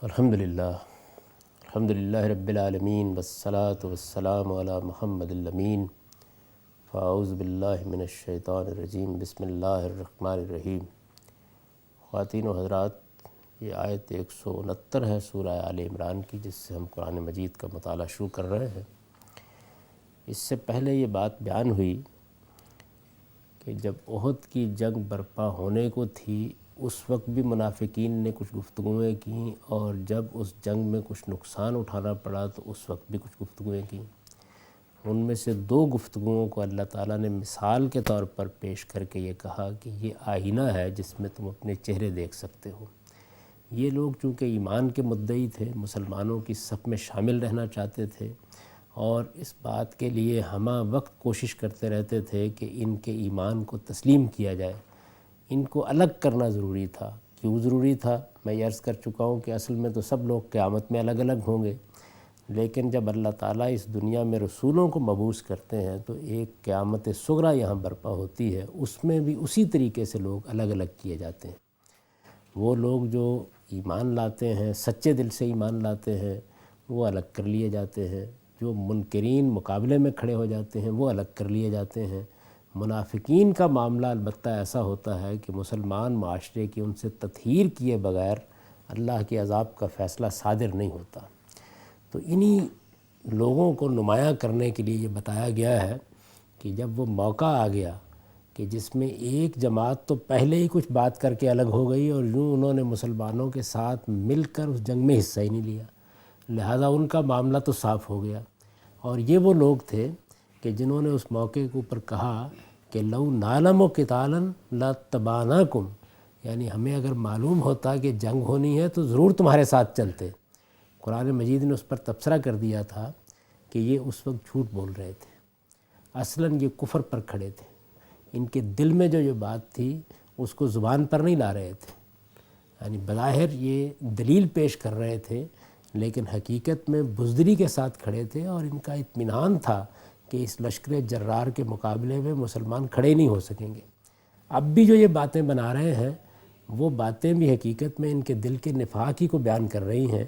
الحمدللہ رب العالمین والصلاة والسلام علی محمد الامین فاعوذ باللہ من الشیطان الرجیم بسم اللہ الرحمن الرحیم۔ خواتین و حضرات، یہ آیت 169 ہے سورہ آل عمران کی، جس سے ہم قرآن مجید کا مطالعہ شروع کر رہے ہیں۔ اس سے پہلے یہ بات بیان ہوئی کہ جب احد کی جنگ برپا ہونے کو تھی، اس وقت بھی منافقین نے کچھ گفتگویں کیں، اور جب اس جنگ میں کچھ نقصان اٹھانا پڑا تو اس وقت بھی کچھ گفتگویں کیں۔ ان میں سے 2 گفتگوؤں کو اللہ تعالیٰ نے مثال کے طور پر پیش کر کے یہ کہا کہ یہ آئینہ ہے جس میں تم اپنے چہرے دیکھ سکتے ہو۔ یہ لوگ چونکہ ایمان کے مدعی تھے، مسلمانوں کی صف میں شامل رہنا چاہتے تھے، اور اس بات کے لیے ہمہ وقت کوشش کرتے رہتے تھے کہ ان کے ایمان کو تسلیم کیا جائے، ان کو الگ کرنا ضروری تھا۔ کیوں ضروری تھا؟ میں یہ عرض کر چکا ہوں کہ اصل میں تو سب لوگ قیامت میں الگ الگ ہوں گے، لیکن جب اللہ تعالیٰ اس دنیا میں رسولوں کو مبعوث کرتے ہیں تو ایک قیامت صغریٰ یہاں برپا ہوتی ہے، اس میں بھی اسی طریقے سے لوگ الگ الگ کیے جاتے ہیں۔ وہ لوگ جو ایمان لاتے ہیں، سچے دل سے ایمان لاتے ہیں، وہ الگ کر لیے جاتے ہیں۔ جو منکرین مقابلے میں کھڑے ہو جاتے ہیں وہ الگ کر لیے جاتے ہیں۔ منافقین کا معاملہ البتہ ایسا ہوتا ہے کہ مسلمان معاشرے کی ان سے تطہیر کیے بغیر اللہ کے عذاب کا فیصلہ صادر نہیں ہوتا۔ تو انہی لوگوں کو نمایاں کرنے کے لیے یہ بتایا گیا ہے کہ جب وہ موقع آ گیا کہ جس میں ایک جماعت تو پہلے ہی کچھ بات کر کے الگ ہو گئی، اور یوں انہوں نے مسلمانوں کے ساتھ مل کر اس جنگ میں حصہ ہی نہیں لیا، لہذا ان کا معاملہ تو صاف ہو گیا۔ اور یہ وہ لوگ تھے کہ جنہوں نے اس موقع کے اوپر کہا کہ لو نعلم قتالا لاتبعناکم، یعنی ہمیں اگر معلوم ہوتا کہ جنگ ہونی ہے تو ضرور تمہارے ساتھ چلتے۔ قرآن مجید نے اس پر تبصرہ کر دیا تھا کہ یہ اس وقت جھوٹ بول رہے تھے، اصلاً یہ کفر پر کھڑے تھے، ان کے دل میں جو یہ بات تھی اس کو زبان پر نہیں لا رہے تھے، یعنی بظاہر یہ دلیل پیش کر رہے تھے لیکن حقیقت میں بزدلی کے ساتھ کھڑے تھے، اور ان کا اطمینان تھا کہ اس لشکر جرار کے مقابلے میں مسلمان کھڑے نہیں ہو سکیں گے۔ اب بھی جو یہ باتیں بنا رہے ہیں وہ باتیں بھی حقیقت میں ان کے دل کے نفاق ہی کو بیان کر رہی ہیں،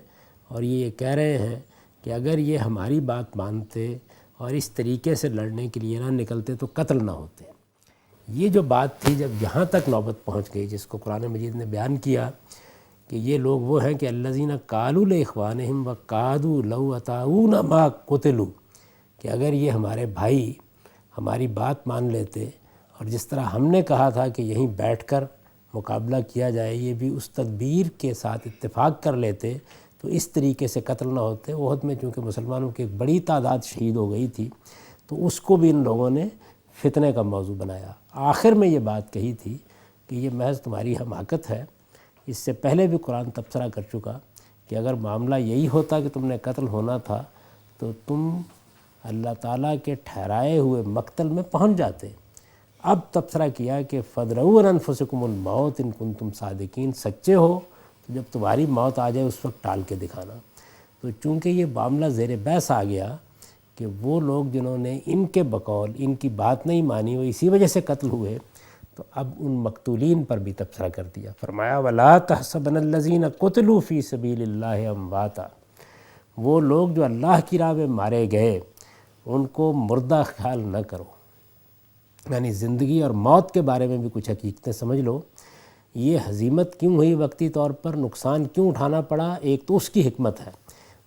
اور یہ کہہ رہے ہیں کہ اگر یہ ہماری بات مانتے اور اس طریقے سے لڑنے کے لیے نہ نکلتے تو قتل نہ ہوتے۔ یہ جو بات تھی جب یہاں تک نوبت پہنچ گئی، جس کو قرآن مجید نے بیان کیا کہ یہ لوگ وہ ہیں کہ الذین قالوا لاخوانہم وقعدوا لو اطاعونا ما قتلوا، کہ اگر یہ ہمارے بھائی ہماری بات مان لیتے اور جس طرح ہم نے کہا تھا کہ یہیں بیٹھ کر مقابلہ کیا جائے، یہ بھی اس تدبیر کے ساتھ اتفاق کر لیتے تو اس طریقے سے قتل نہ ہوتے۔ احد میں چونکہ مسلمانوں کی ایک بڑی تعداد شہید ہو گئی تھی تو اس کو بھی ان لوگوں نے فتنے کا موضوع بنایا۔ آخر میں یہ بات کہی تھی کہ یہ محض تمہاری حماقت ہے۔ اس سے پہلے بھی قرآن تبصرہ کر چکا کہ اگر معاملہ یہی ہوتا کہ تم نے قتل ہونا تھا تو تم اللہ تعالیٰ کے ٹھہرائے ہوئے مقتل میں پہنچ جاتے۔ اب تبصرہ کیا کہ فَادْرَؤُوا عَنْ أَنفُسِكُمُ الْمَوْتَ إِن كُنتُمْ صَادِقِينَ، سچے ہو تو جب تمہاری موت آ جائے اس وقت ٹال کے دکھانا۔ تو چونکہ یہ معاملہ زیر بحث آ گیا کہ وہ لوگ جنہوں نے ان کے بقول ان کی بات نہیں مانی وہ اسی وجہ سے قتل ہوئے، تو اب ان مقتولین پر بھی تبصرہ کر دیا۔ فرمایا وَلَا تَحْسَبَنَّ الَّذِينَ قُتِلُوا فِي سَبِيلِ اللَّهِ أَمْوَاتًا، وہ لوگ جو اللہ کی راہ میں مارے گئے ان کو مردہ خیال نہ کرو، یعنی زندگی اور موت کے بارے میں بھی کچھ حقیقتیں سمجھ لو۔ یہ ہزیمت کیوں ہوئی، وقتی طور پر نقصان کیوں اٹھانا پڑا، ایک تو اس کی حکمت ہے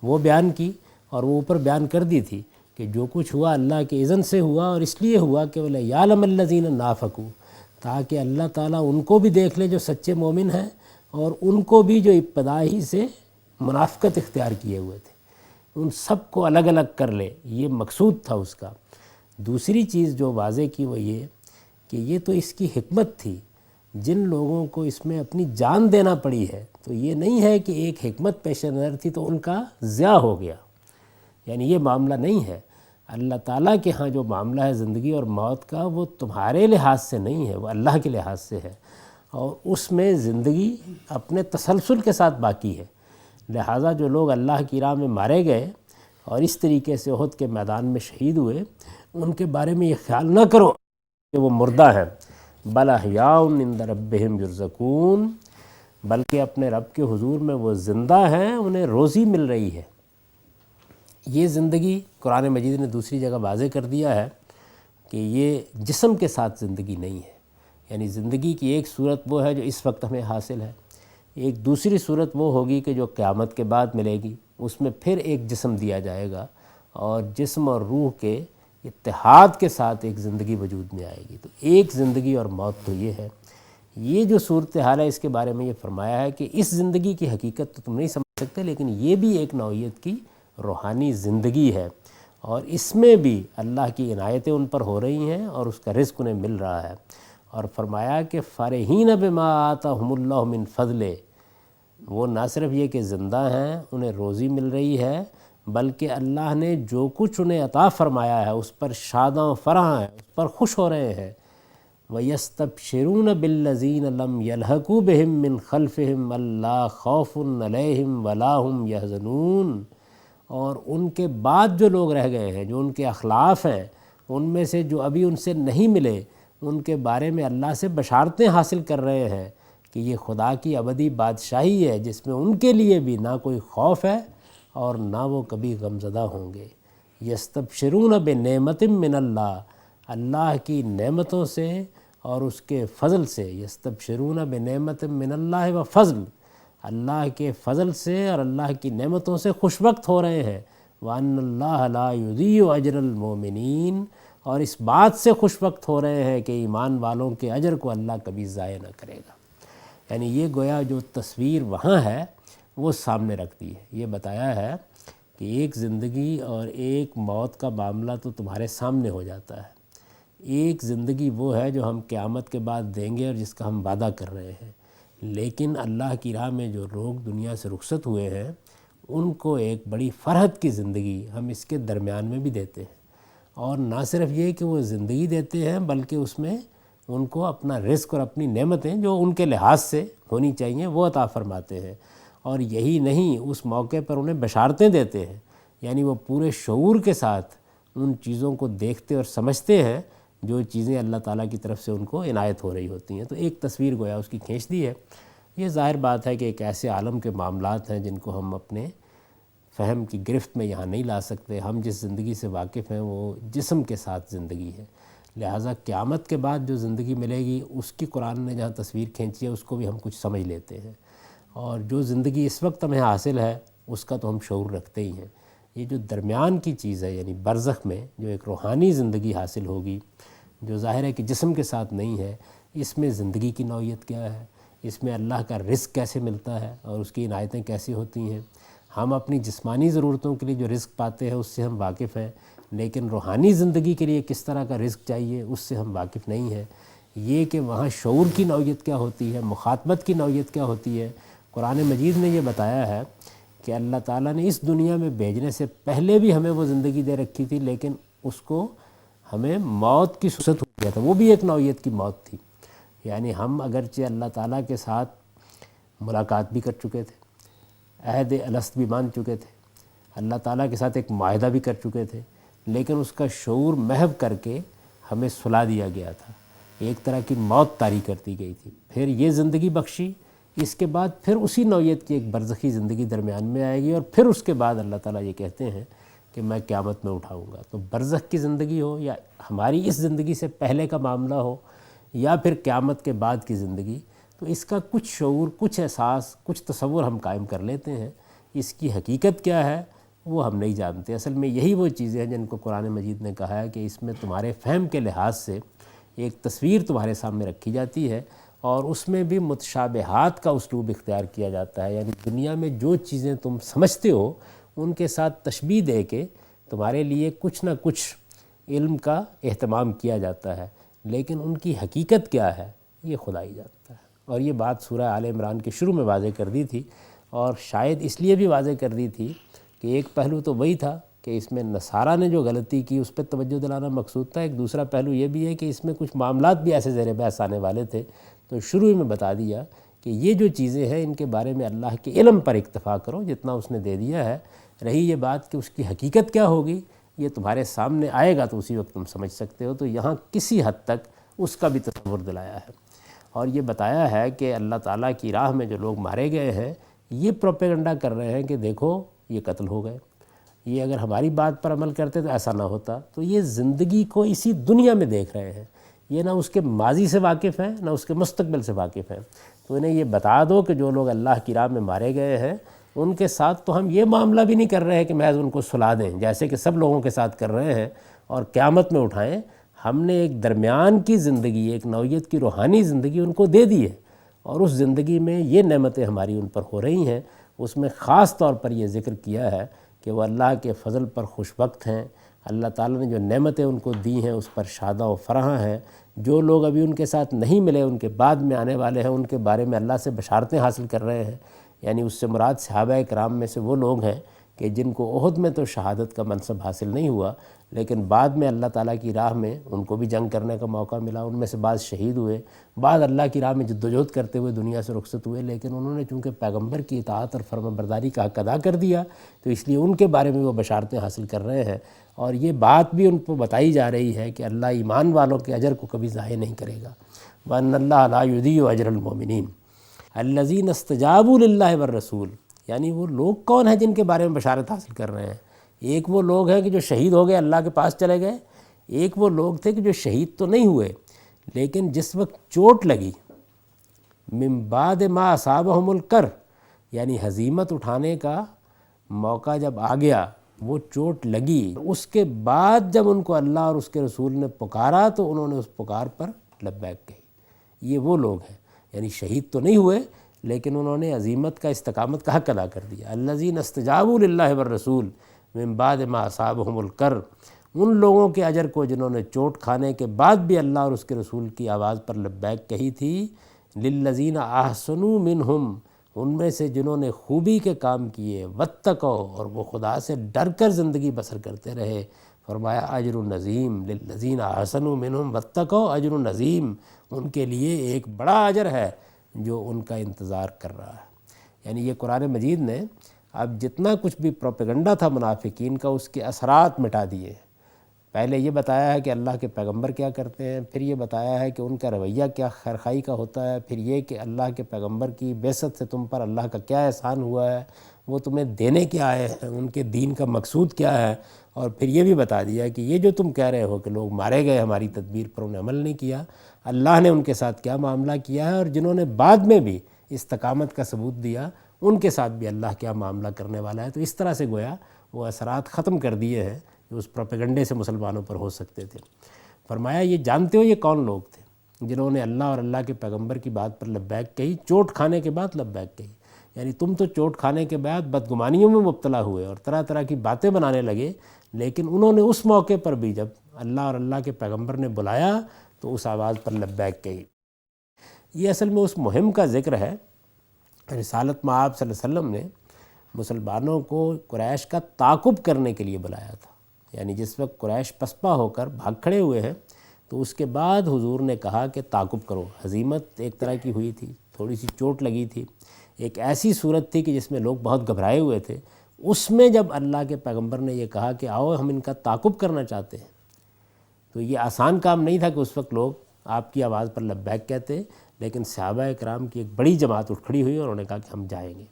وہ بیان کی، اور وہ اوپر بیان کر دی تھی کہ جو کچھ ہوا اللہ کے اذن سے ہوا، اور اس لیے ہوا کہ وَلِيَعْلَمَ الَّذِينَ نَافَقُوا، تاکہ اللہ تعالیٰ ان کو بھی دیکھ لے جو سچے مومن ہیں، اور ان کو بھی جو ابتدا ہی سے منافقت اختیار کیے ہوئے تھے، ان سب کو الگ الگ کر لے، یہ مقصود تھا اس کا۔ دوسری چیز جو واضح کی وہ یہ کہ یہ تو اس کی حکمت تھی، جن لوگوں کو اس میں اپنی جان دینا پڑی ہے تو یہ نہیں ہے کہ ایک حکمت پیش نظر تھی تو ان کا ضیاع ہو گیا، یعنی یہ معاملہ نہیں ہے۔ اللہ تعالیٰ کے ہاں جو معاملہ ہے زندگی اور موت کا، وہ تمہارے لحاظ سے نہیں ہے، وہ اللہ کے لحاظ سے ہے، اور اس میں زندگی اپنے تسلسل کے ساتھ باقی ہے۔ لہٰذا جو لوگ اللہ کی راہ میں مارے گئے اور اس طریقے سے احد کے میدان میں شہید ہوئے، ان کے بارے میں یہ خیال نہ کرو کہ وہ مردہ ہیں، بل احیاء عند ربہم یرزقون، بلکہ اپنے رب کے حضور میں وہ زندہ ہیں، انہیں روزی مل رہی ہے۔ یہ زندگی قرآن مجید نے دوسری جگہ واضح کر دیا ہے کہ یہ جسم کے ساتھ زندگی نہیں ہے، یعنی زندگی کی ایک صورت وہ ہے جو اس وقت ہمیں حاصل ہے، ایک دوسری صورت وہ ہوگی کہ جو قیامت کے بعد ملے گی، اس میں پھر ایک جسم دیا جائے گا اور جسم اور روح کے اتحاد کے ساتھ ایک زندگی وجود میں آئے گی۔ تو ایک زندگی اور موت تو یہ ہے۔ یہ جو صورتحال ہے اس کے بارے میں یہ فرمایا ہے کہ اس زندگی کی حقیقت تو تم نہیں سمجھ سکتے، لیکن یہ بھی ایک نوعیت کی روحانی زندگی ہے، اور اس میں بھی اللہ کی عنایتیں ان پر ہو رہی ہیں اور اس کا رزق انہیں مل رہا ہے۔ اور فرمایا کہ فرحین بما آتاہم اللہ من فضل، وہ نہ صرف یہ کہ زندہ ہیں، انہیں روزی مل رہی ہے، بلکہ اللہ نے جو کچھ انہیں عطا فرمایا ہے اس پر شاداں فرح ہیں، اس پر خوش ہو رہے ہیں۔ وَيَسْتَبْشِرُونَ بِالَّذِينَ لَمْ يَلْحَقُوا بِهِم مِّن خَلْفِهِمْ أَلَّا خَوْفٌ عَلَيْهِمْ وَلَا هُمْ يَحْزَنُونَ، اور ان کے بعد جو لوگ رہ گئے ہیں، جو ان کے اخلاف ہیں، ان میں سے جو ابھی ان سے نہیں ملے، ان کے بارے میں اللہ سے بشارتیں حاصل کر رہے ہیں کہ یہ خدا کی ابدی بادشاہی ہے جس میں ان کے لیے بھی نہ کوئی خوف ہے اور نہ وہ کبھی غمزدہ ہوں گے۔ یستبشرون بنعمت من اللہ، اللہ کی نعمتوں سے اور اس کے فضل سے، یستبشرون بنعمت من اللہ و فضل، اللہ کے فضل سے اور اللہ کی نعمتوں سے خوش وقت ہو رہے ہیں۔ وَأَنَّ اللَّهَ لَا يُضِيعُ أَجْرَ الْمُؤْمِنِينَ، اور اس بات سے خوش وقت ہو رہے ہیں کہ ایمان والوں کے اجر کو اللہ کبھی ضائع نہ کرے گا۔ یعنی یہ گویا جو تصویر وہاں ہے وہ سامنے رکھتی ہے، یہ بتایا ہے کہ ایک زندگی اور ایک موت کا معاملہ تو تمہارے سامنے ہو جاتا ہے۔ ایک زندگی وہ ہے جو ہم قیامت کے بعد دیں گے اور جس کا ہم وعدہ کر رہے ہیں، لیکن اللہ کی راہ میں جو لوگ دنیا سے رخصت ہوئے ہیں ان کو ایک بڑی فرحت کی زندگی ہم اس کے درمیان میں بھی دیتے ہیں، اور نہ صرف یہ کہ وہ زندگی دیتے ہیں بلکہ اس میں ان کو اپنا رزق اور اپنی نعمتیں جو ان کے لحاظ سے ہونی چاہیے وہ عطا فرماتے ہیں۔ اور یہی نہیں، اس موقع پر انہیں بشارتیں دیتے ہیں، یعنی وہ پورے شعور کے ساتھ ان چیزوں کو دیکھتے اور سمجھتے ہیں جو چیزیں اللہ تعالیٰ کی طرف سے ان کو عنایت ہو رہی ہوتی ہیں۔ تو ایک تصویر گویا اس کی کھینچ دی ہے۔ یہ ظاہر بات ہے کہ ایک ایسے عالم کے معاملات ہیں جن کو ہم اپنے فہم کی گرفت میں یہاں نہیں لا سکتے۔ ہم جس زندگی سے واقف ہیں وہ جسم کے ساتھ زندگی ہے، لہٰذا قیامت کے بعد جو زندگی ملے گی اس کی قرآن نے جہاں تصویر کھینچی ہے اس کو بھی ہم کچھ سمجھ لیتے ہیں، اور جو زندگی اس وقت ہمیں حاصل ہے اس کا تو ہم شعور رکھتے ہی ہیں۔ یہ جو درمیان کی چیز ہے یعنی برزخ میں جو ایک روحانی زندگی حاصل ہوگی، جو ظاہر ہے کہ جسم کے ساتھ نہیں ہے، اس میں زندگی کی نوعیت کیا ہے، اس میں اللہ کا رزق کیسے ملتا ہے اور اس کی عنایتیں کیسی ہوتی ہیں۔ ہم اپنی جسمانی ضرورتوں کے لیے جو رزق پاتے ہیں اس سے ہم واقف ہیں، لیکن روحانی زندگی کے لیے کس طرح کا رزق چاہیے اس سے ہم واقف نہیں ہیں۔ یہ کہ وہاں شعور کی نوعیت کیا ہوتی ہے، مخاطبت کی نوعیت کیا ہوتی ہے، قرآن مجید نے یہ بتایا ہے کہ اللہ تعالیٰ نے اس دنیا میں بھیجنے سے پہلے بھی ہمیں وہ زندگی دے رکھی تھی، لیکن اس کو ہمیں موت کی صورت ہو گیا تھا، وہ بھی ایک نوعیت کی موت تھی۔ یعنی ہم اگرچہ اللہ تعالیٰ کے ساتھ ملاقات بھی کر چکے تھے، عہد الست بھی مان چکے تھے، اللہ تعالیٰ کے ساتھ ایک معاہدہ بھی کر چکے تھے، لیکن اس کا شعور محو کر کے ہمیں سلا دیا گیا تھا، ایک طرح کی موت طاری کر دی گئی تھی۔ پھر یہ زندگی بخشی، اس کے بعد پھر اسی نوعیت کی ایک برزخی زندگی درمیان میں آئے گی، اور پھر اس کے بعد اللہ تعالیٰ یہ کہتے ہیں کہ میں قیامت میں اٹھاؤں گا۔ تو برزخ کی زندگی ہو یا ہماری اس زندگی سے پہلے کا معاملہ ہو یا پھر قیامت کے بعد کی زندگی، تو اس کا کچھ شعور، کچھ احساس، کچھ تصور ہم قائم کر لیتے ہیں۔ اس کی حقیقت کیا ہے وہ ہم نہیں جانتے۔ اصل میں یہی وہ چیزیں ہیں جن کو قرآن مجید نے کہا ہے کہ اس میں تمہارے فہم کے لحاظ سے ایک تصویر تمہارے سامنے رکھی جاتی ہے، اور اس میں بھی متشابہات کا اسلوب اختیار کیا جاتا ہے، یعنی دنیا میں جو چیزیں تم سمجھتے ہو ان کے ساتھ تشبیہ دے کے تمہارے لیے کچھ نہ کچھ علم کا اہتمام کیا جاتا ہے، لیکن ان کی حقیقت کیا ہے یہ خدا ہی جانتا ہے۔ اور یہ بات سورہ آل عمران کے شروع میں واضح کر دی تھی، اور شاید اس لیے بھی واضح کر دی تھی کہ ایک پہلو تو وہی تھا کہ اس میں نصارہ نے جو غلطی کی اس پہ توجہ دلانا مقصود تھا، ایک دوسرا پہلو یہ بھی ہے کہ اس میں کچھ معاملات بھی ایسے زیر بحث آنے والے تھے، تو شروع میں بتا دیا کہ یہ جو چیزیں ہیں ان کے بارے میں اللہ کے علم پر اکتفا کرو جتنا اس نے دے دیا ہے۔ رہی یہ بات کہ اس کی حقیقت کیا ہوگی یہ تمہارے سامنے آئے گا تو اسی وقت تم سمجھ سکتے ہو۔ تو یہاں کسی حد تک اس کا بھی تصور دلایا ہے۔ اور یہ بتایا ہے کہ اللہ تعالیٰ کی راہ میں جو لوگ مارے گئے ہیں یہ پروپیگنڈا کر رہے ہیں کہ دیکھو یہ قتل ہو گئے، یہ اگر ہماری بات پر عمل کرتے تو ایسا نہ ہوتا۔ تو یہ زندگی کو اسی دنیا میں دیکھ رہے ہیں، یہ نہ اس کے ماضی سے واقف ہیں نہ اس کے مستقبل سے واقف ہیں۔ تو انہیں یہ بتا دو کہ جو لوگ اللہ کی راہ میں مارے گئے ہیں ان کے ساتھ تو ہم یہ معاملہ بھی نہیں کر رہے کہ محض ان کو سلا دیں جیسے کہ سب لوگوں کے ساتھ کر رہے ہیں اور قیامت میں اٹھائیں۔ ہم نے ایک درمیان کی زندگی، ایک نوعیت کی روحانی زندگی ان کو دے دی ہے، اور اس زندگی میں یہ نعمتیں ہماری ان پر ہو رہی ہیں۔ اس میں خاص طور پر یہ ذکر کیا ہے کہ وہ اللہ کے فضل پر خوش وقت ہیں، اللہ تعالیٰ نے جو نعمتیں ان کو دی ہیں اس پر شادہ و فرحاں ہیں۔ جو لوگ ابھی ان کے ساتھ نہیں ملے، ان کے بعد میں آنے والے ہیں، ان کے بارے میں اللہ سے بشارتیں حاصل کر رہے ہیں۔ یعنی اس سے مراد صحابہ کرام میں سے وہ لوگ ہیں کہ جن کو احد میں تو شہادت کا منصب حاصل نہیں ہوا، لیکن بعد میں اللہ تعالیٰ کی راہ میں ان کو بھی جنگ کرنے کا موقع ملا۔ ان میں سے بعض شہید ہوئے، بعض اللہ کی راہ میں جدوجہد کرتے ہوئے دنیا سے رخصت ہوئے، لیکن انہوں نے چونکہ پیغمبر کی اطاعت اور فرمانبرداری کا حق ادا کر دیا تو اس لیے ان کے بارے میں وہ بشارتیں حاصل کر رہے ہیں۔ اور یہ بات بھی ان کو بتائی جا رہی ہے کہ اللہ ایمان والوں کے اجر کو کبھی ضائع نہیں کرے گا۔ وَأَنَّ اللَّهَ لَا يُضِيعُ أَجْرَ الْمُؤْمِنِينَ الَّذِينَ اسْتَجَابُوا لِلَّهِ وَالرَّسُولِ۔ یعنی وہ لوگ کون ہیں جن کے بارے میں بشارت حاصل کر رہے ہیں؟ ایک وہ لوگ ہیں کہ جو شہید ہو گئے، اللہ کے پاس چلے گئے۔ ایک وہ لوگ تھے کہ جو شہید تو نہیں ہوئے لیکن جس وقت چوٹ لگی، من بعد ما اصابہم الکر، یعنی ہزیمت اٹھانے کا موقع جب آ گیا، وہ چوٹ لگی، اس کے بعد جب ان کو اللہ اور اس کے رسول نے پکارا تو انہوں نے اس پکار پر لبیک کہی۔ یہ وہ لوگ ہیں، یعنی شہید تو نہیں ہوئے لیکن انہوں نے عزیمت کا، استقامت کا حق ادا کر دیا۔ الذین استجابوا للہ والرسول من بعد ما اصابہم الکر، ان لوگوں کے اجر کو جنہوں نے چوٹ کھانے کے بعد بھی اللہ اور اس کے رسول کی آواز پر لبیک کہی تھی۔ للذین احسنوا منہم، ان میں سے جنہوں نے خوبی کے کام کیے، واتقوا، اور وہ خدا سے ڈر کر زندگی بسر کرتے رہے۔ فرمایا اجر عظیم، للذین احسنوا منہم واتقوا اجر عظیم، ان کے لیے ایک بڑا اجر ہے جو ان کا انتظار کر رہا ہے۔ یعنی یہ قرآن مجید نے اب جتنا کچھ بھی پروپیگنڈا تھا منافقین کا، اس کے اثرات مٹا دیے۔ پہلے یہ بتایا ہے کہ اللہ کے پیغمبر کیا کرتے ہیں، پھر یہ بتایا ہے کہ ان کا رویہ کیا خیرخواہی کا ہوتا ہے، پھر یہ کہ اللہ کے پیغمبر کی بعثت سے تم پر اللہ کا کیا احسان ہوا ہے، وہ تمہیں دینے کیا آئے ہیں، ان کے دین کا مقصود کیا ہے، اور پھر یہ بھی بتا دیا کہ یہ جو تم کہہ رہے ہو کہ لوگ مارے گئے ہماری تدبیر پر انہیں عمل نہیں کیا، اللہ نے ان کے ساتھ کیا معاملہ کیا ہے، اور جنہوں نے بعد میں بھی استقامت کا ثبوت دیا ان کے ساتھ بھی اللہ کیا معاملہ کرنے والا ہے۔ تو اس طرح سے گویا وہ اثرات ختم کر دیے ہیں جو اس پروپیگنڈے سے مسلمانوں پر ہو سکتے تھے۔ فرمایا یہ جانتے ہو یہ کون لوگ تھے جنہوں نے اللہ اور اللہ کے پیغمبر کی بات پر لبیک کہی، چوٹ کھانے کے بعد لبیک کہی۔ یعنی تم تو چوٹ کھانے کے بعد بدگمانیوں میں مبتلا ہوئے اور طرح طرح کی باتیں بنانے لگے، لیکن انہوں نے اس موقع پر بھی جب اللہ اور اللہ کے پیغمبر نے بلایا تو اس آواز پر لبیک کہی۔ یہ اصل میں اس مہم کا ذکر ہے۔ رسالت میں آپ صلی اللہ علیہ وسلم نے مسلمانوں کو قریش کا تعاقب کرنے کے لیے بلایا تھا۔ یعنی جس وقت قریش پسپا ہو کر بھاگ کھڑے ہوئے ہیں تو اس کے بعد حضور نے کہا کہ تعاقب کرو۔ ہزیمت ایک طرح کی ہوئی تھی، تھوڑی سی چوٹ لگی تھی، ایک ایسی صورت تھی کہ جس میں لوگ بہت گھبرائے ہوئے تھے۔ اس میں جب اللہ کے پیغمبر نے یہ کہا کہ آؤ ہم ان کا تعاقب کرنا چاہتے ہیں، تو یہ آسان کام نہیں تھا کہ اس وقت لوگ آپ کی آواز پر لبیک کہتے، لیکن صحابہ کرام کی ایک بڑی جماعت اٹھ کھڑی ہوئی اور انہوں نے کہا کہ ہم جائیں گے۔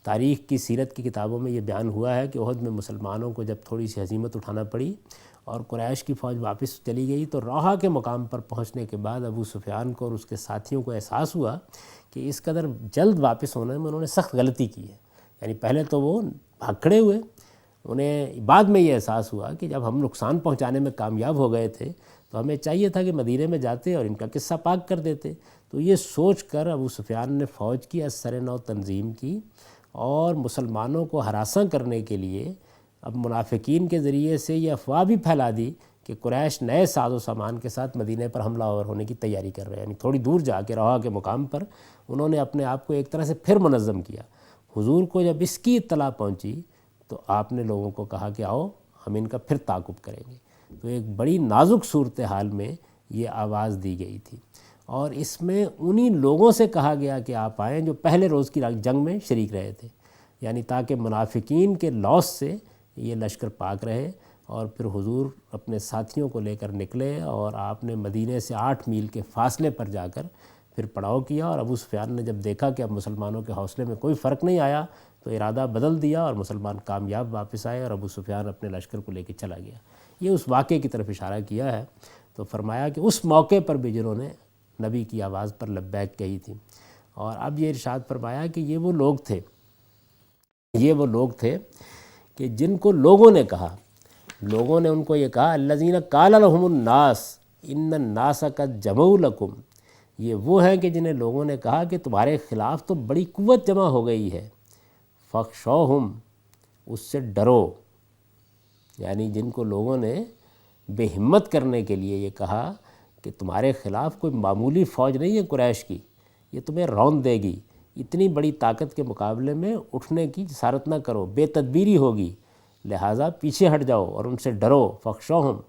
تاریخ کی سیرت کی کتابوں میں یہ بیان ہوا ہے کہ احد میں مسلمانوں کو جب تھوڑی سی ہزیمت اٹھانا پڑی اور قریش کی فوج واپس چلی گئی تو روحہ کے مقام پر پہنچنے کے بعد ابو سفیان کو اور اس کے ساتھیوں کو احساس ہوا کہ اس قدر جلد واپس ہونے میں انہوں نے سخت غلطی کی ہے۔ یعنی پہلے تو وہ بھاگ کھڑے ہوئے، انہیں بعد میں یہ احساس ہوا کہ جب ہم نقصان پہنچانے میں کامیاب ہو گئے تھے تو ہمیں چاہیے تھا کہ مدینے میں جاتے اور ان کا قصہ پاک کر دیتے۔ تو یہ سوچ کر ابو سفیان نے فوج کی از سر نو تنظیم کی اور مسلمانوں کو ہراساں کرنے کے لیے اب منافقین کے ذریعے سے یہ افواہ بھی پھیلا دی کہ قریش نئے ساز و سامان کے ساتھ مدینے پر حملہ آور ہونے کی تیاری کر رہے ہیں۔ یعنی تھوڑی دور جا کے روحہ کے مقام پر انہوں نے اپنے آپ کو ایک طرح سے پھر منظم کیا۔ حضور کو جب اس کی اطلاع پہنچی تو آپ نے لوگوں کو کہا کہ آؤ ہم ان کا پھر تعاقب کریں گے۔ تو ایک بڑی نازک صورتحال میں یہ آواز دی گئی تھی، اور اس میں انہی لوگوں سے کہا گیا کہ آپ آئیں جو پہلے روز کی جنگ میں شریک رہے تھے، یعنی تاکہ منافقین کے لاس سے یہ لشکر پاک رہے۔ اور پھر حضور اپنے ساتھیوں کو لے کر نکلے اور آپ نے مدینے سے 8 میل کے فاصلے پر جا کر پھر پڑاؤ کیا، اور ابو سفیان نے جب دیکھا کہ اب مسلمانوں کے حوصلے میں کوئی فرق نہیں آیا تو ارادہ بدل دیا اور مسلمان کامیاب واپس آئے اور ابو سفیان اپنے لشکر کو لے کے چلا گیا۔ یہ اس واقعے کی طرف اشارہ کیا ہے۔ تو فرمایا کہ اس موقع پر بھی جنہوں نے نبی کی آواز پر لبیک کہی تھی، اور اب یہ ارشاد فرمایا کہ یہ وہ لوگ تھے کہ جن کو لوگوں نے کہا، لوگوں نے ان کو یہ کہا الذین قال لهم الناس ان الناس قد جمعوا لکم، یہ وہ ہیں کہ جنہیں لوگوں نے کہا کہ تمہارے خلاف تو بڑی قوت جمع ہو گئی ہے، فخشوہم، اس سے ڈرو، یعنی جن کو لوگوں نے بے ہمت کرنے کے لیے یہ کہا کہ تمہارے خلاف کوئی معمولی فوج نہیں ہے قریش کی، یہ تمہیں رون دے گی، اتنی بڑی طاقت کے مقابلے میں اٹھنے کی جسارت نہ کرو، بے تدبیری ہوگی، لہٰذا پیچھے ہٹ جاؤ اور ان سے ڈرو۔ فخشوہم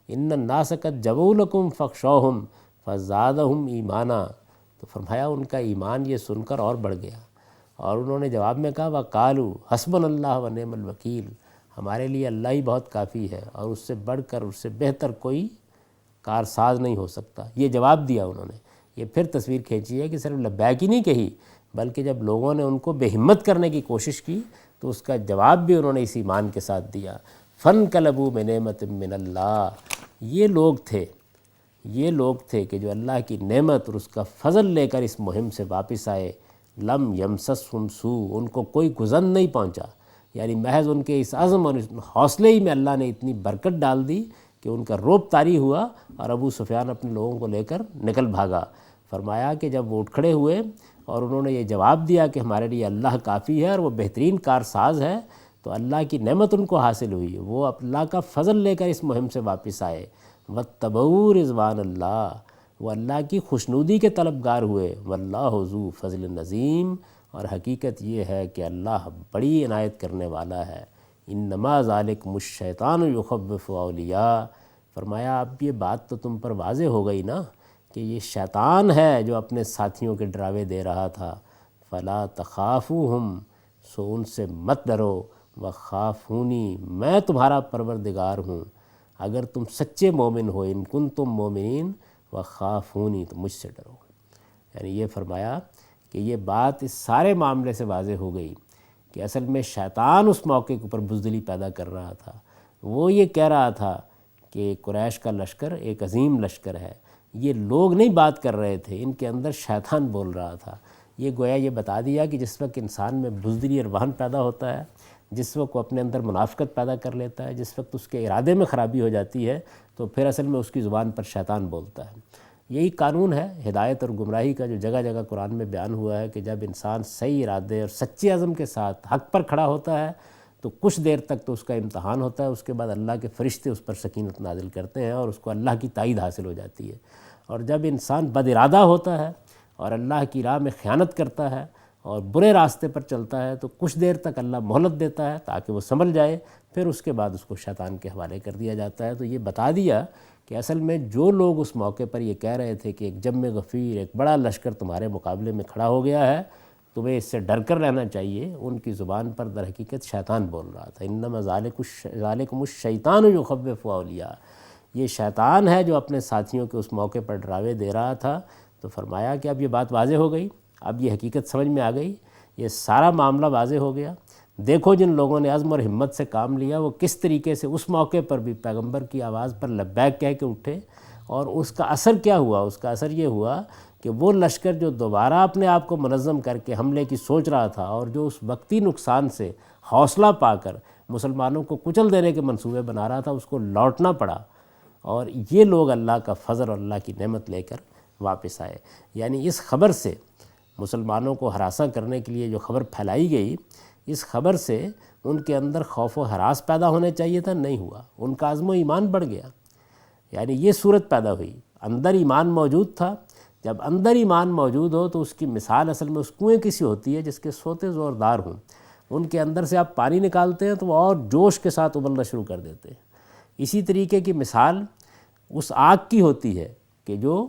ان الناس قد جمعوا لکم فخشوہم فزادہم ایمانا، تو فرمایا ان کا ایمان یہ سن کر اور بڑھ گیا، اور انہوں نے جواب میں کہا وقالوا حسبنا اللہ ونعم الوکیل، ہمارے لیے اللہ ہی بہت کافی ہے اور اس سے بڑھ کر اس سے بہتر کوئی کارساز نہیں ہو سکتا۔ یہ جواب دیا انہوں نے۔ یہ پھر تصویر کھینچی ہے کہ صرف لبیک ہی نہیں کہی، بلکہ جب لوگوں نے ان کو بے ہمت کرنے کی کوشش کی تو اس کا جواب بھی انہوں نے اس ایمان کے ساتھ دیا۔ فانقلبوا بنعمت من اللہ، یہ لوگ تھے کہ جو اللہ کی نعمت اور اس کا فضل لے کر اس مہم سے واپس آئے۔ لم یمسسہم سوء، ان کو کوئی گزن نہیں پہنچا، یعنی محض ان کے اس عزم اور اس حوصلے ہی میں اللہ نے اتنی برکت ڈال دی کہ ان کا روب طاری ہوا اور ابو سفیان اپنے لوگوں کو لے کر نکل بھاگا۔ فرمایا کہ جب وہ اٹھ کھڑے ہوئے اور انہوں نے یہ جواب دیا کہ ہمارے لیے اللہ کافی ہے اور وہ بہترین کارساز ہے، تو اللہ کی نعمت ان کو حاصل ہوئی، وہ اللہ کا فضل لے کر اس مہم سے واپس آئے۔ واتبعوا رضوان اللہ، وہ اللہ کی خوشنودی کے طلبگار ہوئے۔ واللہ ذو فضل عظیم، اور حقیقت یہ ہے کہ اللہ بڑی عنایت کرنے والا ہے۔ انما ذالکم الشیطان یخوف اولیاء، فرمایا اب یہ بات تو تم پر واضح ہو گئی نا کہ یہ شیطان ہے جو اپنے ساتھیوں کے ڈراوے دے رہا تھا۔ فلا تخافوہم، سو ان سے مت ڈرو، وخافونی، میں تمہارا پروردگار ہوں اگر تم سچے مومن ہو، ان کنتم مومنین، وخافونی، تو مجھ سے ڈرو۔ یعنی یہ فرمایا کہ یہ بات اس سارے معاملے سے واضح ہو گئی کہ اصل میں شیطان اس موقع کے اوپر بزدلی پیدا کر رہا تھا۔ وہ یہ کہہ رہا تھا کہ قریش کا لشکر ایک عظیم لشکر ہے، یہ لوگ نہیں بات کر رہے تھے، ان کے اندر شیطان بول رہا تھا۔ یہ گویا یہ بتا دیا کہ جس وقت انسان میں بزدلی اور وہن پیدا ہوتا ہے، جس وقت وہ اپنے اندر منافقت پیدا کر لیتا ہے، جس وقت اس کے ارادے میں خرابی ہو جاتی ہے، تو پھر اصل میں اس کی زبان پر شیطان بولتا ہے۔ یہی قانون ہے ہدایت اور گمراہی کا جو جگہ جگہ قرآن میں بیان ہوا ہے کہ جب انسان صحیح ارادے اور سچے عزم کے ساتھ حق پر کھڑا ہوتا ہے تو کچھ دیر تک تو اس کا امتحان ہوتا ہے، اس کے بعد اللہ کے فرشتے اس پر سکینت نازل کرتے ہیں اور اس کو اللہ کی تائید حاصل ہو جاتی ہے۔ اور جب انسان بد ارادہ ہوتا ہے اور اللہ کی راہ میں خیانت کرتا ہے اور برے راستے پر چلتا ہے تو کچھ دیر تک اللہ مہلت دیتا ہے تاکہ وہ سنبھل جائے، پھر اس کے بعد اس کو شیطان کے حوالے کر دیا جاتا ہے۔ تو یہ بتا دیا کہ اصل میں جو لوگ اس موقع پر یہ کہہ رہے تھے کہ ایک جم غفیر، ایک بڑا لشکر تمہارے مقابلے میں کھڑا ہو گیا ہے، تمہیں اس سے ڈر کر رہنا چاہیے، ان کی زبان پر در حقیقت شیطان بول رہا تھا۔ انما ذالکم الشیطان یخوف اولیاء، یہ شیطان ہے جو اپنے ساتھیوں کے اس موقع پر ڈراوے دے رہا تھا۔ تو فرمایا کہ اب یہ بات واضح ہو گئی، اب یہ حقیقت سمجھ میں آ گئی، یہ سارا معاملہ واضح ہو گیا۔ دیکھو جن لوگوں نے عزم اور ہمت سے کام لیا وہ کس طریقے سے اس موقع پر بھی پیغمبر کی آواز پر لبیک کہہ کے اٹھے، اور اس کا اثر کیا ہوا؟ اس کا اثر یہ ہوا کہ وہ لشکر جو دوبارہ اپنے آپ کو منظم کر کے حملے کی سوچ رہا تھا اور جو اس وقتی نقصان سے حوصلہ پا کر مسلمانوں کو کچل دینے کے منصوبے بنا رہا تھا، اس کو لوٹنا پڑا، اور یہ لوگ اللہ کا فضل اور اللہ کی نعمت لے کر واپس آئے۔ یعنی اس خبر سے مسلمانوں کو ہراساں کرنے کے لیے جو خبر پھیلائی گئی، اس خبر سے ان کے اندر خوف و ہراس پیدا ہونے چاہیے تھا، نہیں ہوا، ان کا عزم و ایمان بڑھ گیا۔ یعنی یہ صورت پیدا ہوئی، اندر ایمان موجود تھا۔ جب اندر ایمان موجود ہو تو اس کی مثال اصل میں اس کنویں کی سی ہوتی ہے جس کے سوتے زوردار ہوں، ان کے اندر سے آپ پانی نکالتے ہیں تو وہ اور جوش کے ساتھ ابلنا شروع کر دیتے ہیں۔ اسی طریقے کی مثال اس آگ کی ہوتی ہے کہ جو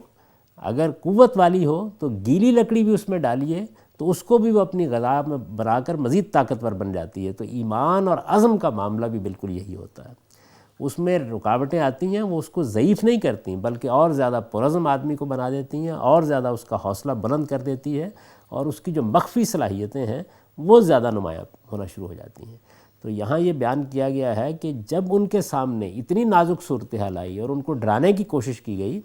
اگر قوت والی ہو تو گیلی لکڑی بھی اس میں ڈالیے تو اس کو بھی وہ اپنی غذا میں بنا کر مزید طاقتور بن جاتی ہے۔ تو ایمان اور عزم کا معاملہ بھی بالکل یہی ہوتا ہے۔ اس میں رکاوٹیں آتی ہیں وہ اس کو ضعیف نہیں کرتی بلکہ اور زیادہ پرعزم آدمی کو بنا دیتی ہیں، اور زیادہ اس کا حوصلہ بلند کر دیتی ہے، اور اس کی جو مخفی صلاحیتیں ہیں وہ زیادہ نمایاں ہونا شروع ہو جاتی ہیں۔ تو یہاں یہ بیان کیا گیا ہے کہ جب ان کے سامنے اتنی نازک صورتحال آئی اور ان کو ڈرانے کی کوشش کی گئی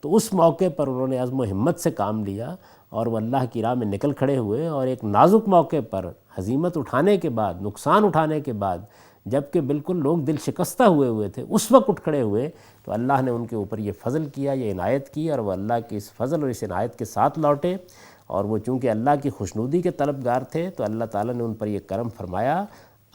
تو اس موقع پر انہوں نے عزم و ہمت سے کام لیا اور وہ اللہ کی راہ میں نکل کھڑے ہوئے، اور ایک نازک موقع پر ہزیمت اٹھانے کے بعد، نقصان اٹھانے کے بعد، جب کہ بالکل لوگ دل شکستہ ہوئے تھے، اس وقت اٹھ کھڑے ہوئے تو اللہ نے ان کے اوپر یہ فضل کیا، یہ عنایت کی، اور وہ اللہ کی اس فضل اور اس عنایت کے ساتھ لوٹے، اور وہ چونکہ اللہ کی خوشنودی کے طلبگار تھے تو اللہ تعالیٰ نے ان پر یہ کرم فرمایا۔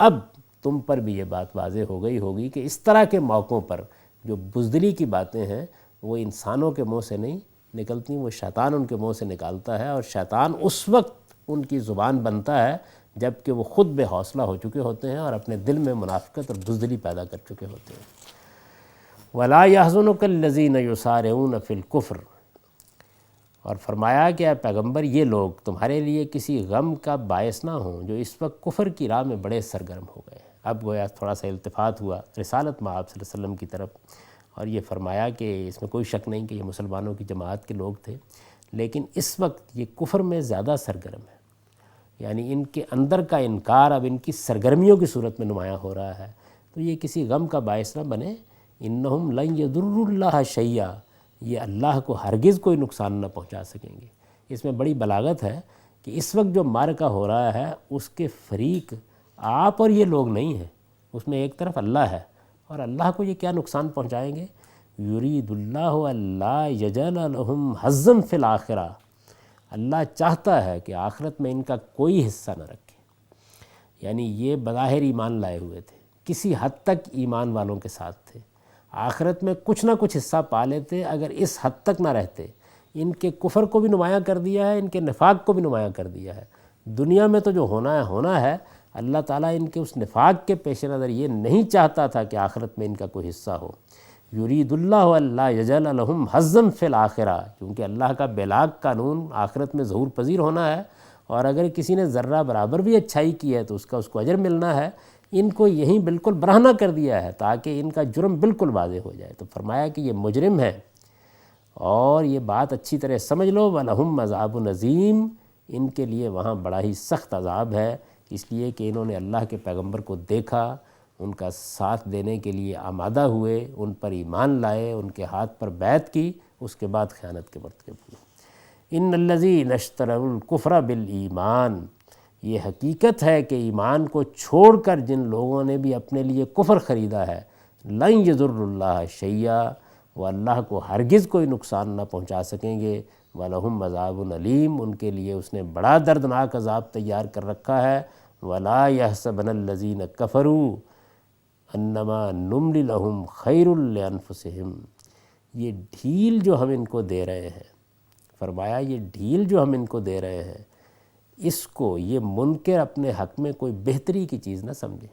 اب تم پر بھی یہ بات واضح ہو گئی ہوگی کہ اس طرح کے موقعوں پر جو بزدلی کی باتیں ہیں وہ انسانوں کے منہ سے نہیں نکلتی، وہ شیطان ان کے منہ سے نکالتا ہے، اور شیطان اس وقت ان کی زبان بنتا ہے جب کہ وہ خود بے حوصلہ ہو چکے ہوتے ہیں اور اپنے دل میں منافقت اور بزدلی پیدا کر چکے ہوتے ہیں۔ وَلَا يَحْزُنُكَ الَّذِينَ يُسَارِعُونَ فِي الْكُفْرِ، اور فرمایا کہ اے پیغمبر یہ لوگ تمہارے لیے کسی غم کا باعث نہ ہوں جو اس وقت کفر کی راہ میں بڑے سرگرم ہو گئے ہیں۔ اب گویا تھوڑا سا التفات ہوا رسالت مآب صلی اللہ علیہ وسلم کی طرف، اور یہ فرمایا کہ اس میں کوئی شک نہیں کہ یہ مسلمانوں کی جماعت کے لوگ تھے، لیکن اس وقت یہ کفر میں زیادہ سرگرم ہے، یعنی ان کے اندر کا انکار اب ان کی سرگرمیوں کی صورت میں نمایاں ہو رہا ہے، تو یہ کسی غم کا باعث نہ بنے۔ انہم لن یضروا اللہ شیئا، یہ اللہ کو ہرگز کوئی نقصان نہ پہنچا سکیں گے۔ اس میں بڑی بلاغت ہے کہ اس وقت جو معرکہ ہو رہا ہے اس کے فریق آپ اور یہ لوگ نہیں ہیں، اس میں ایک طرف اللہ ہے، اور اللہ کو یہ کیا نقصان پہنچائیں گے؟ یرید اللہ اللہ یجعل لہم حظا فی الآخرہ، اللہ چاہتا ہے کہ آخرت میں ان کا کوئی حصہ نہ رکھے۔ یعنی یہ بظاہر ایمان لائے ہوئے تھے، کسی حد تک ایمان والوں کے ساتھ تھے، آخرت میں کچھ نہ کچھ حصہ پا لیتے اگر اس حد تک نہ رہتے۔ ان کے کفر کو بھی نمایاں کر دیا ہے، ان کے نفاق کو بھی نمایاں کر دیا ہے۔ دنیا میں تو جو ہونا ہے، اللہ تعالیٰ ان کے اس نفاق کے پیش نظر یہ نہیں چاہتا تھا کہ آخرت میں ان کا کوئی حصہ ہو۔ یرید اللہ اللہ یجعل لہم حظا فی الآخرہ، کیونکہ اللہ کا بیلاغ قانون آخرت میں ظہور پذیر ہونا ہے، اور اگر کسی نے ذرہ برابر بھی اچھائی کی ہے تو اس کو اجر ملنا ہے۔ ان کو یہیں بالکل برہنہ کر دیا ہے تاکہ ان کا جرم بالکل واضح ہو جائے۔ تو فرمایا کہ یہ مجرم ہے، اور یہ بات اچھی طرح سمجھ لو، وَلَهُمْ عَذَابٌ عَظِيمٌ، ان کے لیے وہاں بڑا ہی سخت عذاب ہے، اس لیے کہ انہوں نے اللہ کے پیغمبر کو دیکھا، ان کا ساتھ دینے کے لیے آمادہ ہوئے، ان پر ایمان لائے، ان کے ہاتھ پر بیعت کی، اس کے بعد خیانت کے مرتکب ہوئے۔ ان الذین اشتروا الکفر بالایمان، یہ حقیقت ہے کہ ایمان کو چھوڑ کر جن لوگوں نے بھی اپنے لیے کفر خریدا ہے، لن یضروا اللہ شیئا، وہ اللہ کو ہرگز کوئی نقصان نہ پہنچا سکیں گے۔ وَلَهُمْ عَذَابٌ عَلِيمٌ، ان کے لیے اس نے بڑا دردناک عذاب تیار کر رکھا ہے۔ وَلَا يَحْسَبَنَ الَّذِينَ كَفَرُوا أَنَّمَا نُمْلِ لَهُمْ خَيْرٌ لِأَنفُسِهِمْ، یہ ڈھیل جو ہم ان کو دے رہے ہیں، فرمایا یہ ڈھیل جو ہم ان کو دے رہے ہیں، اس کو یہ منکر اپنے حق میں کوئی بہتری کی چیز نہ سمجھے۔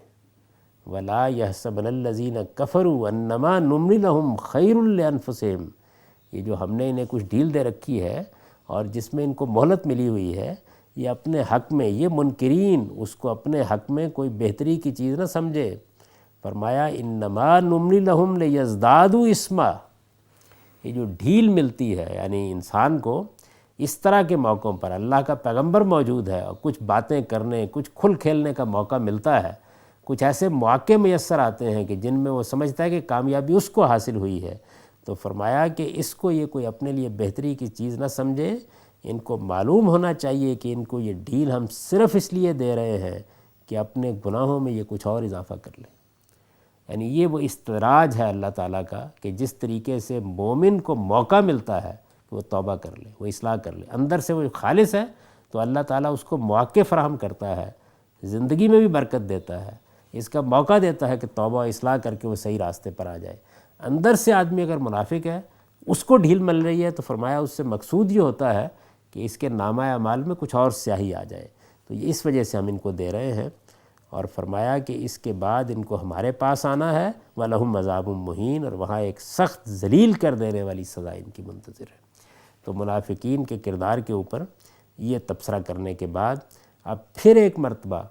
وَلَا يَحْسَبَنَ الَّذِينَ كَفَرُوا أَنَّمَا نُمْلِ لَهُمْ خَيْرٌ لِأَنفُسِهِمْ، یہ جو ہم نے انہیں کچھ ڈھیل دے رکھی ہے اور جس میں ان کو مہلت ملی ہوئی ہے، یہ اپنے حق میں، یہ منکرین اس کو اپنے حق میں کوئی بہتری کی چیز نہ سمجھے۔ فرمایا انما نملی لہم لیزدادوا اسما، یہ جو ڈھیل ملتی ہے یعنی انسان کو اس طرح کے موقعوں پر اللہ کا پیغمبر موجود ہے اور کچھ باتیں کرنے، کچھ کھل کھیلنے کا موقع ملتا ہے، کچھ ایسے مواقع میسر آتے ہیں کہ جن میں وہ سمجھتا ہے کہ کامیابی اس کو حاصل ہوئی ہے، تو فرمایا کہ اس کو یہ کوئی اپنے لیے بہتری کی چیز نہ سمجھے۔ ان کو معلوم ہونا چاہیے کہ ان کو یہ ڈھیل ہم صرف اس لیے دے رہے ہیں کہ اپنے گناہوں میں یہ کچھ اور اضافہ کر لیں۔ یعنی یہ وہ استدراج ہے اللہ تعالیٰ کا کہ جس طریقے سے مومن کو موقع ملتا ہے کہ وہ توبہ کر لے، وہ اصلاح کر لے، اندر سے وہ خالص ہے تو اللہ تعالیٰ اس کو مواقع فراہم کرتا ہے، زندگی میں بھی برکت دیتا ہے، اس کا موقع دیتا ہے کہ توبہ و اصلاح کر کے وہ صحیح راستے پر آ جائے۔ اندر سے آدمی اگر منافق ہے، اس کو ڈھیل مل رہی ہے، تو فرمایا اس سے مقصود یہ ہوتا ہے کہ اس کے نامہ اعمال میں کچھ اور سیاہی آ جائے، تو اس وجہ سے ہم ان کو دے رہے ہیں۔ اور فرمایا کہ اس کے بعد ان کو ہمارے پاس آنا ہے، وَلَهُمْ عَذَابٌ مُّهِينٌ، اور وہاں ایک سخت ذلیل کر دینے والی سزا ان کی منتظر ہے۔ تو منافقین کے کردار کے اوپر یہ تبصرہ کرنے کے بعد اب پھر ایک مرتبہ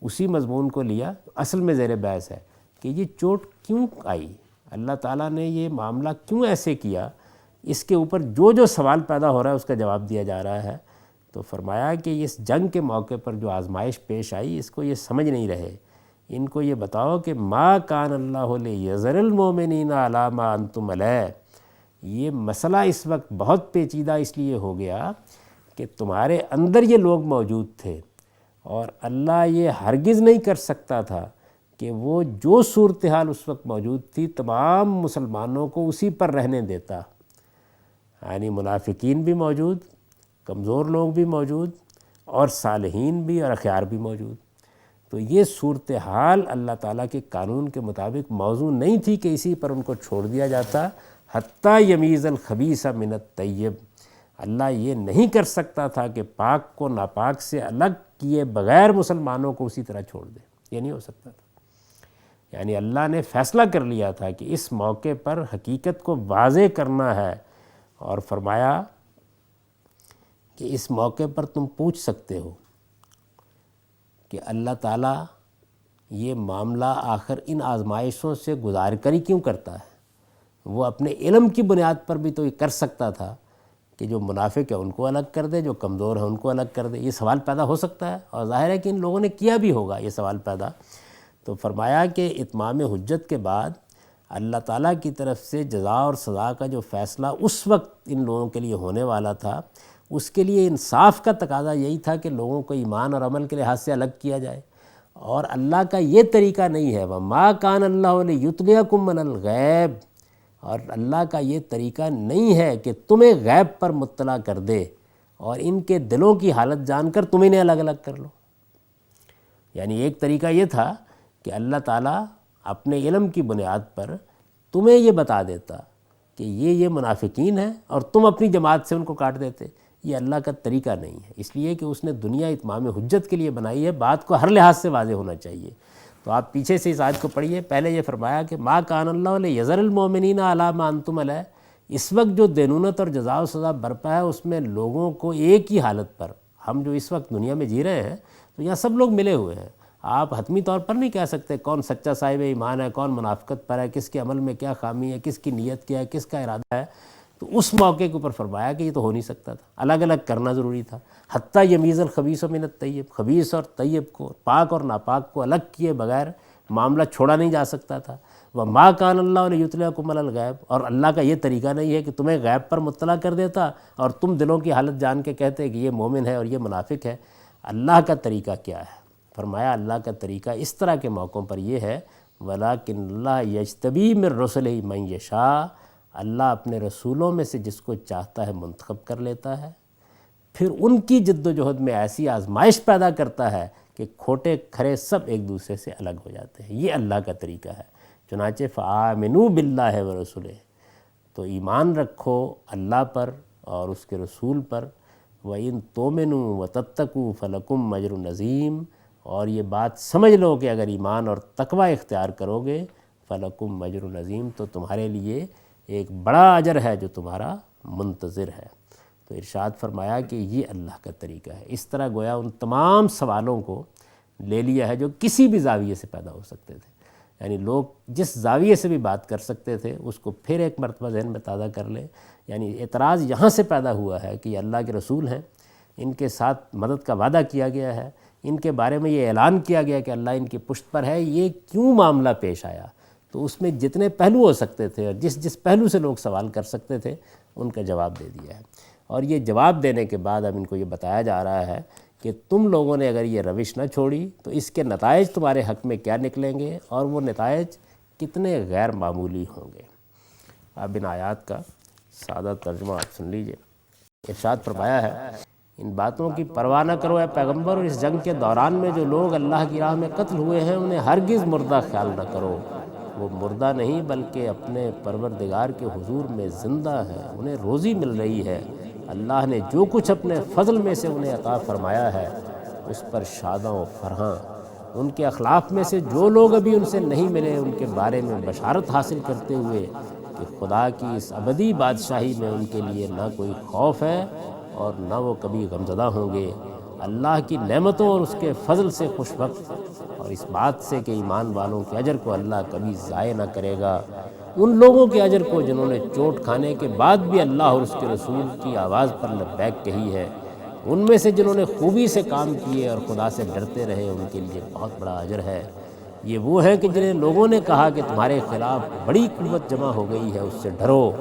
اسی مضمون کو لیا، اصل میں زیر بحث ہے کہ یہ چوٹ کیوں آئی، اللہ تعالیٰ نے یہ معاملہ کیوں ایسے کیا، اس کے اوپر جو سوال پیدا ہو رہا ہے اس کا جواب دیا جا رہا ہے۔ تو فرمایا کہ اس جنگ کے موقع پر جو آزمائش پیش آئی اس کو یہ سمجھ نہیں رہے، ان کو یہ بتاؤ کہ ما کان اللہ لیذر المؤمنین علی ما انتم علیہ۔ یہ مسئلہ اس وقت بہت پیچیدہ اس لیے ہو گیا کہ تمہارے اندر یہ لوگ موجود تھے، اور اللہ یہ ہرگز نہیں کر سکتا تھا کہ وہ جو صورتحال اس وقت موجود تھی تمام مسلمانوں کو اسی پر رہنے دیتا، یعنی منافقین بھی موجود، کمزور لوگ بھی موجود، اور صالحین بھی اور اخیار بھی موجود۔ تو یہ صورتحال اللہ تعالیٰ کے قانون کے مطابق موضوع نہیں تھی کہ اسی پر ان کو چھوڑ دیا جاتا، حتیٰ یمیز الخبیث من الطیب۔ اللہ یہ نہیں کر سکتا تھا کہ پاک کو ناپاک سے الگ کیے بغیر مسلمانوں کو اسی طرح چھوڑ دے، یہ نہیں ہو سکتا تھا۔ یعنی اللہ نے فیصلہ کر لیا تھا کہ اس موقع پر حقیقت کو واضح کرنا ہے، اور فرمایا کہ اس موقع پر تم پوچھ سکتے ہو کہ اللہ تعالیٰ یہ معاملہ آخر ان آزمائشوں سے گزار کر ہی کیوں کرتا ہے؟ وہ اپنے علم کی بنیاد پر بھی تو یہ کر سکتا تھا کہ جو منافق ہیں ان کو الگ کر دے، جو کمزور ہیں ان کو الگ کر دے۔ یہ سوال پیدا ہو سکتا ہے، اور ظاہر ہے کہ ان لوگوں نے کیا بھی ہوگا یہ سوال پیدا۔ تو فرمایا کہ اتمام حجت کے بعد اللہ تعالیٰ کی طرف سے جزا اور سزا کا جو فیصلہ اس وقت ان لوگوں کے لیے ہونے والا تھا، اس کے لیے انصاف کا تقاضا یہی تھا کہ لوگوں کو ایمان اور عمل کے لحاظ سے الگ کیا جائے، اور اللہ کا یہ طریقہ نہیں ہے وَمَا كَانَ اللَّهُ لِيُطْلِعَكُم مِّنَ الْغَيْبِ، اور اللہ کا یہ طریقہ نہیں ہے کہ تمہیں غیب پر مطلع کر دے اور ان کے دلوں کی حالت جان کر تم انہیں الگ الگ کر لو۔ یعنی ایک طریقہ یہ تھا کہ اللہ تعالیٰ اپنے علم کی بنیاد پر تمہیں یہ بتا دیتا کہ یہ منافقین ہیں، اور تم اپنی جماعت سے ان کو کاٹ دیتے۔ یہ اللہ کا طریقہ نہیں ہے، اس لیے کہ اس نے دنیا اتمام حجت کے لیے بنائی ہے، بات کو ہر لحاظ سے واضح ہونا چاہیے۔ تو آپ پیچھے سے اس آیت کو پڑھیے، پہلے یہ فرمایا کہ ما کان اللہ لیذر المؤمنین علی ما انتم علیہ۔ اس وقت جو دینونت اور جزا و سزا برپا ہے اس میں لوگوں کو ایک ہی حالت پر، ہم جو اس وقت دنیا میں جی رہے ہیں تو یہاں سب لوگ ملے ہوئے ہیں، آپ حتمی طور پر نہیں کہہ سکتے کون سچا صاحب ایمان ہے، کون منافقت پر ہے، کس کے عمل میں کیا خامی ہے، کس کی نیت کیا ہے، کس کا ارادہ ہے۔ تو اس موقع کے اوپر فرمایا کہ یہ تو ہو نہیں سکتا تھا، الگ الگ کرنا ضروری تھا، حتیٰ یمیز الخبیث من الطیب، خبیث اور طیب کو، پاک اور ناپاک کو الگ کیے بغیر معاملہ چھوڑا نہیں جا سکتا تھا۔ وَمَا كَانَ اللَّهُ لِيُطْلِعَكُم عَلَى الْغَيْبِ، اور اللہ کا یہ طریقہ نہیں ہے کہ تمہیں غیب پر مطلع کر دیتا اور تم دلوں کی حالت جان کے کہتے کہ یہ مومن ہے اور یہ منافق ہے۔ اللہ کا طریقہ کیا ہے؟ فرمایا اللہ کا طریقہ اس طرح کے موقعوں پر یہ ہے وَلَٰكِنَّ اللَّهَ يَجْتَبِي مِن رُّسُلِهِ مَن يَشَاءُ، اللہ اپنے رسولوں میں سے جس کو چاہتا ہے منتخب کر لیتا ہے، پھر ان کی جد و جہد میں ایسی آزمائش پیدا کرتا ہے کہ کھوٹے کھرے سب ایک دوسرے سے الگ ہو جاتے ہیں۔ یہ اللہ کا طریقہ ہے۔ چنانچہ فآمنوا باللہ ورسولہ، تو ایمان رکھو اللہ پر اور اس کے رسول پر، وَإِن تُؤْمِنُوا وَتَتَّقُوا فَلَكُمْ أَجْرٌ عَظِيمٌ، اور یہ بات سمجھ لو کہ اگر ایمان اور تقوی اختیار کرو گے فَلَكُمْ أَجْرٌ عَظِيمٌ، تو تمہارے لیے ایک بڑا اجر ہے جو تمہارا منتظر ہے۔ تو ارشاد فرمایا کہ یہ اللہ کا طریقہ ہے۔ اس طرح گویا ان تمام سوالوں کو لے لیا ہے جو کسی بھی زاویے سے پیدا ہو سکتے تھے، یعنی لوگ جس زاویے سے بھی بات کر سکتے تھے اس کو پھر ایک مرتبہ ذہن میں تازہ کر لیں۔ یعنی اعتراض یہاں سے پیدا ہوا ہے کہ یہ اللہ کے رسول ہیں، ان کے ساتھ مدد کا وعدہ کیا گیا ہے، ان کے بارے میں یہ اعلان کیا گیا کہ اللہ ان کی پشت پر ہے، یہ کیوں معاملہ پیش آیا؟ تو اس میں جتنے پہلو ہو سکتے تھے اور جس پہلو سے لوگ سوال کر سکتے تھے ان کا جواب دے دیا ہے، اور یہ جواب دینے کے بعد اب ان کو یہ بتایا جا رہا ہے کہ تم لوگوں نے اگر یہ روش نہ چھوڑی تو اس کے نتائج تمہارے حق میں کیا نکلیں گے، اور وہ نتائج کتنے غیر معمولی ہوں گے۔ اب ان آیات کا سادہ ترجمہ آپ سن لیجئے۔ ارشاد فرمایا ہے ان باتوں کی پرواہ نہ کرو اے پیغمبر، اور اس جنگ کے دوران میں جو لوگ اللہ کی راہ میں قتل ہوئے ہیں انہیں ہرگز مردہ خیال نہ کرو، وہ مردہ نہیں بلکہ اپنے پروردگار کے حضور میں زندہ ہے، انہیں روزی مل رہی ہے، اللہ نے جو کچھ اپنے فضل میں سے انہیں عطا فرمایا ہے اس پر شاداں و فرحاں۔ ان کے اخلاق میں سے جو لوگ ابھی ان سے نہیں ملے ان کے بارے میں بشارت حاصل کرتے ہوئے کہ خدا کی اس ابدی بادشاہی میں ان کے لیے نہ کوئی خوف ہے اور نہ وہ کبھی غمزدہ ہوں گے، اللہ کی نعمتوں اور اس کے فضل سے خوش وقت اور اس بات سے کہ ایمان والوں کے اجر کو اللہ کبھی ضائع نہ کرے گا، ان لوگوں کے اجر کو جنہوں نے چوٹ کھانے کے بعد بھی اللہ اور اس کے رسول کی آواز پر لبیک کہی ہے، ان میں سے جنہوں نے خوبی سے کام کیے اور خدا سے ڈرتے رہے، ان کے لیے بہت بڑا اجر ہے۔ یہ وہ ہیں کہ جنہیں لوگوں نے کہا کہ تمہارے خلاف بڑی قوت جمع ہو گئی ہے، اس سے ڈرو،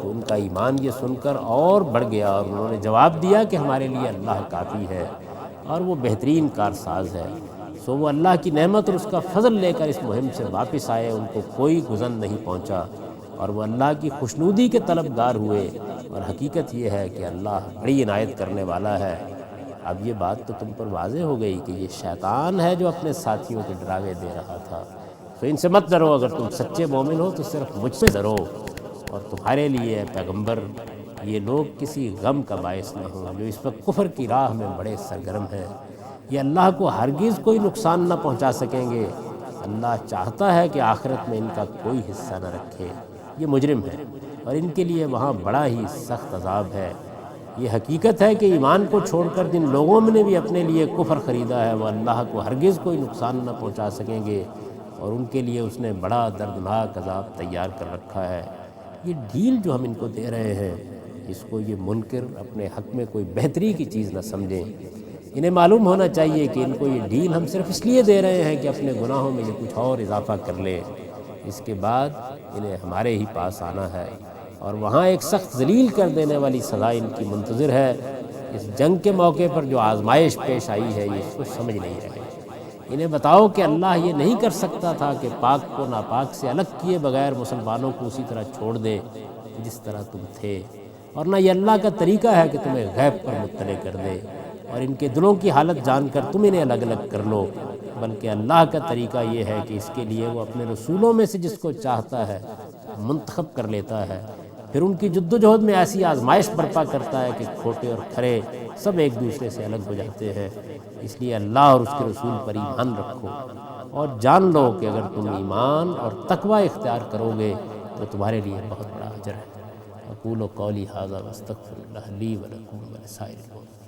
تو ان کا ایمان یہ سن کر اور بڑھ گیا، اور انہوں نے جواب دیا کہ ہمارے لیے اللہ کافی ہے اور وہ بہترین کارساز ہے۔ سو وہ اللہ کی نعمت اور اس کا فضل لے کر اس مہم سے واپس آئے، ان کو کوئی گزن نہیں پہنچا، اور وہ اللہ کی خوشنودی کے طلبگار ہوئے، اور حقیقت یہ ہے کہ اللہ بڑی عنایت کرنے والا ہے۔ اب یہ بات تو تم پر واضح ہو گئی کہ یہ شیطان ہے جو اپنے ساتھیوں کے ڈراوے دے رہا تھا، تو ان سے مت ڈرو، اگر تم سچے مومن ہو تو صرف مجھ سے ڈرو، اور تمہارے لیے اے پیغمبر یہ لوگ کسی غم کا باعث نہ ہوں جو اس وقت کفر کی راہ میں بڑے سرگرم ہیں، یہ اللہ کو ہرگز کوئی نقصان نہ پہنچا سکیں گے۔ اللہ چاہتا ہے کہ آخرت میں ان کا کوئی حصہ نہ رکھے، یہ مجرم ہے اور ان کے لیے وہاں بڑا ہی سخت عذاب ہے۔ یہ حقیقت ہے کہ ایمان کو چھوڑ کر جن لوگوں نے بھی اپنے لیے کفر خریدا ہے، وہ اللہ کو ہرگز کوئی نقصان نہ پہنچا سکیں گے، اور ان کے لیے اس نے بڑا دردناک عذاب تیار کر رکھا ہے۔ یہ ڈھیل جو ہم ان کو دے رہے ہیں، اس کو یہ منکر اپنے حق میں کوئی بہتری کی چیز نہ سمجھیں۔ انہیں معلوم ہونا چاہیے کہ ان کو یہ ڈھیل ہم صرف اس لیے دے رہے ہیں کہ اپنے گناہوں میں یہ کچھ اور اضافہ کر لیں، اس کے بعد انہیں ہمارے ہی پاس آنا ہے، اور وہاں ایک سخت ذلیل کر دینے والی سزا ان کی منتظر ہے۔ اس جنگ کے موقع پر جو آزمائش پیش آئی ہے، یہ اس کو سمجھ نہیں رہے۔ انہیں بتاؤ کہ اللہ یہ نہیں کر سکتا تھا کہ پاک کو ناپاک سے الگ کیے بغیر مسلمانوں کو اسی طرح چھوڑ دے جس طرح تم تھے، اور نہ یہ اللہ کا طریقہ ہے کہ تمہیں غیب پر مطلع کر دے اور ان کے دلوں کی حالت جان کر تم انہیں الگ الگ کر لو، بلکہ اللہ کا طریقہ یہ ہے کہ اس کے لیے وہ اپنے رسولوں میں سے جس کو چاہتا ہے منتخب کر لیتا ہے، پھر ان کی جدوجہد میں ایسی آزمائش برپا کرتا ہے کہ کھوٹے اور کھرے سب ایک دوسرے سے الگ ہو جاتے ہیں۔ اس لیے اللہ اور اس کے رسول پر ایمان رکھو، اور جان لو کہ اگر تم ایمان اور تقوی اختیار کرو گے تو تمہارے لیے بہت بڑا اجر ہے۔ اقول قولی ھذا واستغفر اللہ لی ولکم ولسائر المؤمنین۔